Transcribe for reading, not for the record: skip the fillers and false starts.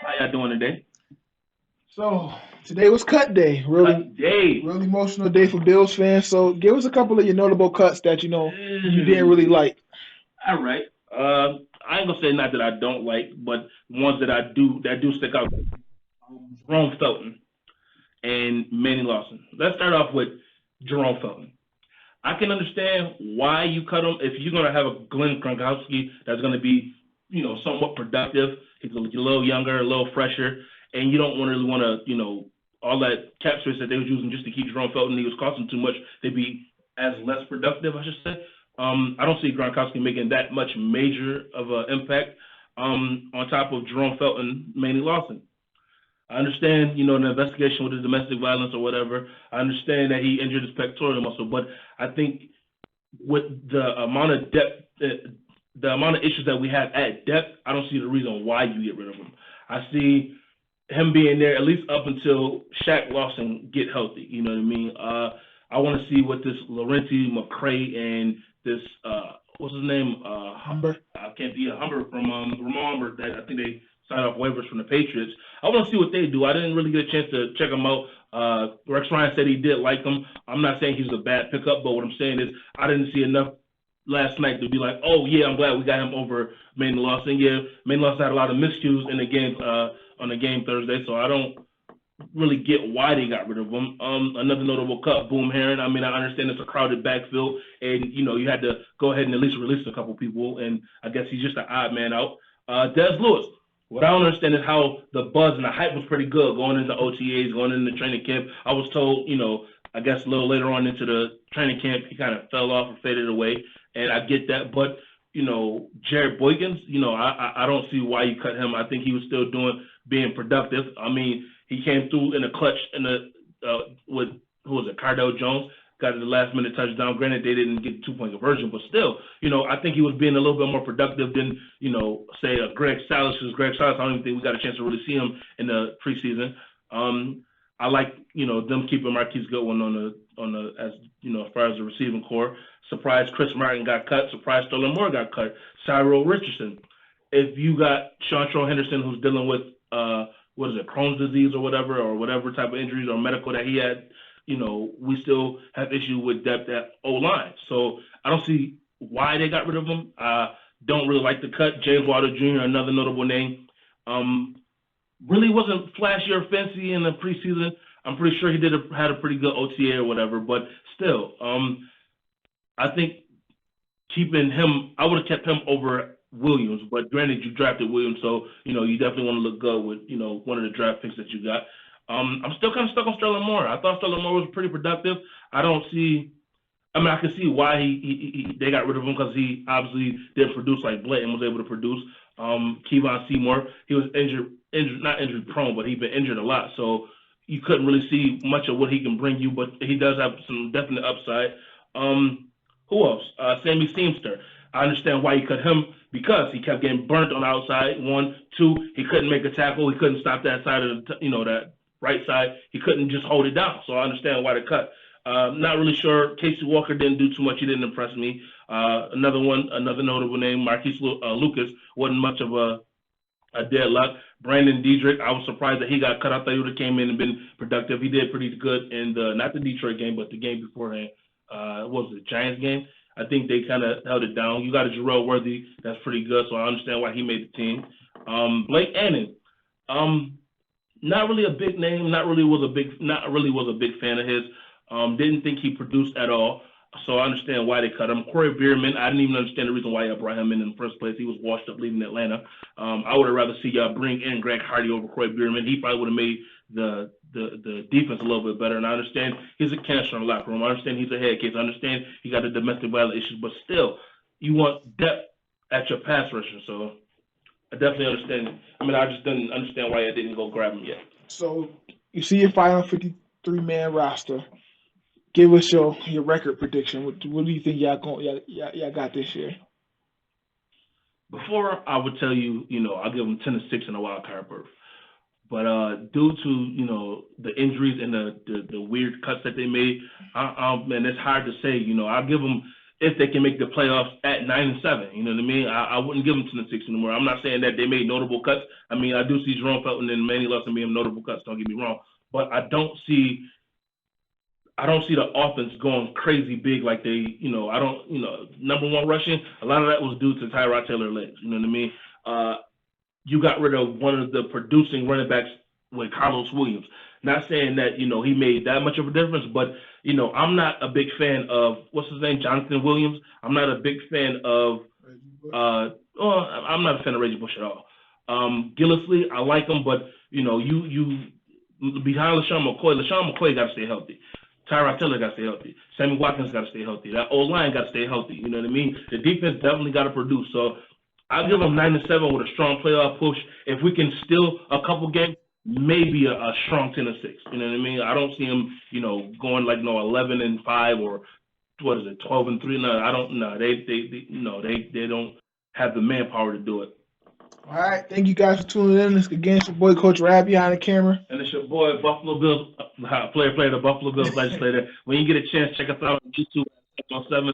How y'all doing today? So today was cut day. Really, Cut day. really emotional day for Bills fans. So give us a couple of your notable cuts that you didn't Mm, really like. all right. I ain't gonna say not that I don't like, but ones that do stick out. Jerome Felton and Manny Lawson. Let's start off with Jerome Felton. I can understand why you cut him if you're gonna have a Glenn Gronkowski that's gonna be, somewhat productive. He's a little younger, a little fresher, and you don't really want to, all that cap space that they was using just to keep Jerome Felton. He was costing too much. They'd be as less productive, I should say. I don't see Gronkowski making that much major of an impact. On top of Jerome Felton, Manny Lawson. I understand, the investigation with the domestic violence or whatever. I understand that he injured his pectoral muscle, but I think with the amount of depth, the amount of issues that we have at depth, I don't see the reason why you get rid of him. I see him being there at least up until Shaq Lawson get healthy. You know what I mean? I want to see what this Laurenti McCray and this what's his name? Humber. I can't be a Humber from Ramon Humber that I think they signed off waivers from the Patriots. I want to see what they do. I didn't really get a chance to check them out. Rex Ryan said he did like him. I'm not saying he's a bad pickup, but what I'm saying is I didn't see enough last night to be like, oh yeah, I'm glad we got him over Maine Lawson. Yeah, Maine Lawson had a lot of miscues in the game on the game Thursday, so I don't really get why they got rid of him. Another notable cut, Boom Heron. I mean, I understand it's a crowded backfield, and you had to go ahead and at least release a couple people, and I guess he's just an odd man out. Des Lewis. What I don't understand is how the buzz and the hype was pretty good going into OTAs, going into training camp. I was told, I guess a little later on into the training camp, he kind of fell off or faded away, and I get that, but Jared Boykins, I don't see why you cut him. I think he was still being productive. I mean, he came through in a clutch in the with who was it, Cardell Jones, got the last minute touchdown. Granted, they didn't get 2 point conversion, but still, I think he was being a little bit more productive than say a Greg Salas. Because Greg Salas, I don't even think we got a chance to really see him in the preseason. I like them keeping Marquise Goodwin on the as as far as the receiving core. Surprised Chris Martin got cut. Surprised Sterling Moore got cut. Cyril Richardson. If you got Sean Henderson who's dealing with what is it, Crohn's disease or whatever type of injuries or medical that he had, we still have issue with depth at O line. So I don't see why they got rid of him. Don't really like the cut. James Wilder Jr., another notable name. Um, really wasn't flashy or fancy in the preseason. I'm pretty sure he had a pretty good OTA or whatever, but still, I think keeping him, I would have kept him over Williams. But granted, you drafted Williams, so you definitely want to look good with one of the draft picks that you got. I'm still kind of stuck on Sterling Moore. I thought Sterling Moore was pretty productive. I don't see. I mean, I can see why they got rid of him because he obviously didn't produce like Blanton was able to produce. Kevon Seymour, he was not injured prone, but he's been injured a lot, so you couldn't really see much of what he can bring you. But he does have some definite upside. Who else? Sammy Seamster. I understand why you cut him because he kept getting burnt on the outside. One, two, he couldn't make a tackle. He couldn't stop that side of that right side. He couldn't just hold it down. So I understand why the cut. Not really sure. Casey Walker didn't do too much. He didn't impress me. Another notable name, Marquise Lucas, wasn't much of a deadlock. Brandon Diedrich, I was surprised that he got cut. I thought he would have came in and been productive. He did pretty good in not the Detroit game, but the game beforehand. What was it, Giants game? I think they kind of held it down. You got a Jarrell Worthy, that's pretty good, so I understand why he made the team. Blake Annan, um, not really a big name. Not really was a big fan of his. Didn't think he produced at all. So I understand why they cut him. Corey Bierman, I didn't even understand the reason why y'all brought him in the first place. He was washed up leaving Atlanta. I would have rather see y'all bring in Greg Hardy over Corey Bierman. He probably would have made the defense a little bit better. And I understand he's a cancer in the locker room. I understand he's a head case. I understand he got a domestic violence issues, but still, you want depth at your pass rusher. So I definitely understand. I mean, I just didn't understand why I didn't go grab him yet. So you see your final 53-man roster. Give us your record prediction. What do you think y'all got this year? Before I would tell you, I'll give them 10-6 in a wild card berth. But due to the injuries and the weird cuts that they made, man, it's hard to say. I'll give them if they can make the playoffs at 9-7. You know what I mean? I wouldn't give them 10-6 anymore. I'm not saying that they made notable cuts. I mean, I do see Jerome Felton and Manny Lawson being notable cuts. Don't get me wrong, but I don't see the offense going crazy big like they, number one rushing. A lot of that was due to Tyrod Taylor legs. You know what I mean? You got rid of one of the producing running backs with Carlos Williams. Not saying that, he made that much of a difference, but, I'm not a big fan of, what's his name, Jonathan Williams. I'm not a big fan of, I'm not a fan of Reggie Bush at all. Gillislee, I like him, but, you behind LeSean McCoy got to stay healthy. Tyrod Taylor got to stay healthy. Sammy Watkins got to stay healthy. That O-line got to stay healthy. You know what I mean? The defense definitely got to produce. So I'll give them 9-7 with a strong playoff push. If we can steal a couple games, maybe a strong 10-6. You know what I mean? I don't see them, going like 11-5 or 12-3. No, I don't. No, they don't have the manpower to do it. All right, thank you guys for tuning in. This again, it's your boy Coach Rab behind the camera, and it's your boy Buffalo Bills player, the Buffalo Bills legislator. When you get a chance, check us out on YouTube on 7.